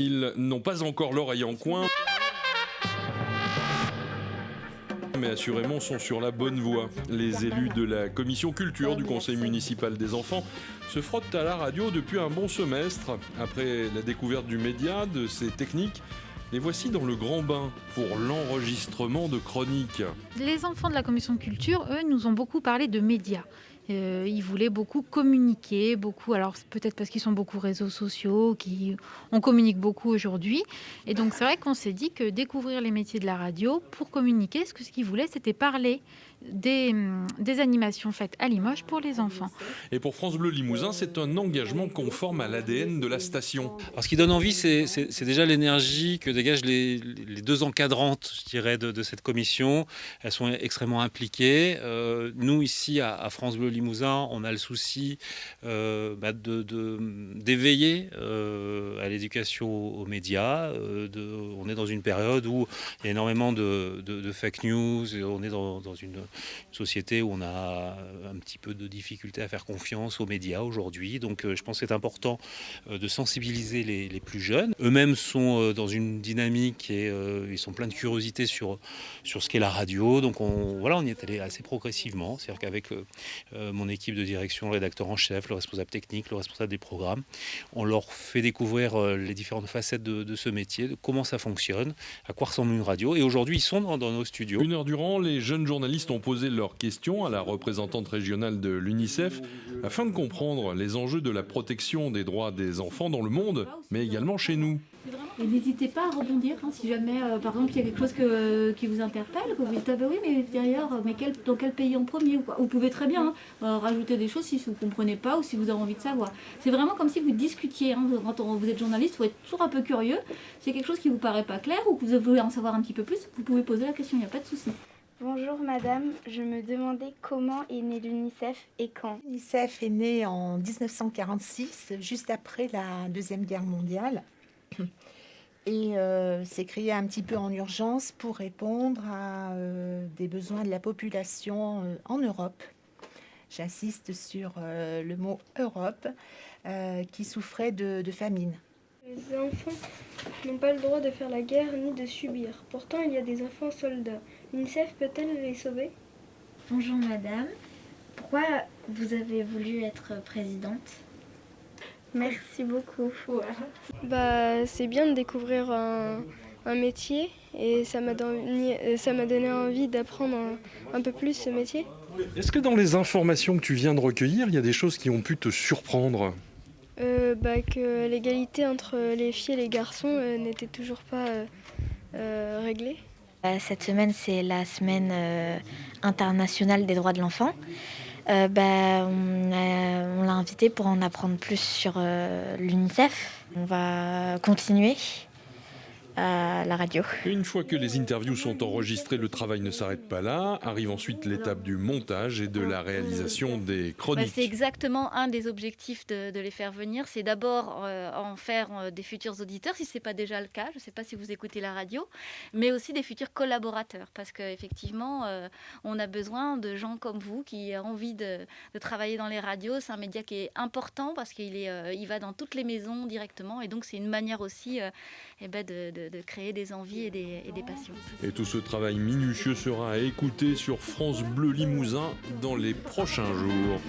Ils n'ont pas encore l'oreille en coin, mais assurément sont sur la bonne voie. Les élus de la commission culture du conseil municipal des enfants se frottent à la radio depuis un bon semestre. Après la découverte du média, de ses techniques, les voici dans le grand bain pour l'enregistrement de chroniques. Les enfants de la commission de culture, eux, nous ont beaucoup parlé de médias. Ils voulaient beaucoup communiquer, alors peut-être parce qu'ils sont beaucoup réseaux sociaux, on communique beaucoup aujourd'hui. Et donc c'est vrai qu'on s'est dit que découvrir les métiers de la radio pour communiquer, ce qu'ils voulaient, c'était parler des animations faites à Limoges pour les enfants. Et pour France Bleu Limousin, c'est un engagement conforme à l'ADN de la station. Alors, ce qui donne envie, c'est déjà l'énergie que dégagent les deux encadrantes, je dirais, de cette commission. Elles sont extrêmement impliquées. Nous, ici, à France Bleu Limousin, on a le souci d'éveiller à l'éducation aux médias. On est dans une période où il y a énormément de fake news. On est dans une société où on a un petit peu de difficulté à faire confiance aux médias aujourd'hui. Donc je pense que c'est important de sensibiliser les plus jeunes. Eux-mêmes sont dans une dynamique et ils sont pleins de curiosité sur ce qu'est la radio. Donc on y est allé assez progressivement. C'est-à-dire qu'avec mon équipe de direction, le rédacteur en chef, le responsable technique, le responsable des programmes, on leur fait découvrir les différentes facettes de ce métier, de comment ça fonctionne, à quoi ressemble une radio. Et aujourd'hui, ils sont dans nos studios. Une heure durant, les jeunes journalistes ont posé leurs questions à la représentante régionale de l'UNICEF afin de comprendre les enjeux de la protection des droits des enfants dans le monde, mais également chez nous. Et n'hésitez pas à rebondir si jamais, par exemple, il y a quelque chose qui vous interpelle, que vous dites, ah ben oui, mais derrière, dans quel pays en premier ou quoi. Vous pouvez très bien rajouter des choses si vous ne comprenez pas ou si vous avez envie de savoir. C'est vraiment comme si vous discutiez. Quand vous êtes journaliste, il faut être toujours un peu curieux. C'est quelque chose qui ne vous paraît pas clair ou que vous voulez en savoir un petit peu plus, vous pouvez poser la question, il n'y a pas de souci. Bonjour madame, je me demandais comment est né l'UNICEF et quand. L'UNICEF est né en 1946, juste après la Deuxième Guerre mondiale. Et s'est créé un petit peu en urgence pour répondre à des besoins de la population en Europe. J'insiste sur le mot Europe, qui souffrait de famine. Les enfants n'ont pas le droit de faire la guerre ni de subir. Pourtant, il y a des enfants soldats. L'UNICEF peut-elle les sauver ? Bonjour madame, pourquoi vous avez voulu être présidente ? Merci beaucoup. C'est bien de découvrir un métier et ça m'a donné envie d'apprendre un peu plus ce métier. Est-ce que dans les informations que tu viens de recueillir, il y a des choses qui ont pu te surprendre ? Que l'égalité entre les filles et les garçons n'était toujours pas réglée. Cette semaine, c'est la semaine internationale des droits de l'enfant. On l'a invité pour en apprendre plus sur l'UNICEF. On va continuer à la radio. Une fois que les interviews sont enregistrées, le travail ne s'arrête pas là. Arrive ensuite l'étape du montage et de la réalisation des chroniques. C'est exactement un des objectifs de les faire venir. C'est d'abord en faire des futurs auditeurs, si ce n'est pas déjà le cas. Je ne sais pas si vous écoutez la radio, mais aussi des futurs collaborateurs. Parce qu'effectivement, on a besoin de gens comme vous qui ont envie de travailler dans les radios. C'est un média qui est important parce qu'il va dans toutes les maisons directement. Et donc, c'est une manière aussi de créer des envies et des passions. Et tout ce travail minutieux sera à écouter sur France Bleu Limousin dans les prochains jours.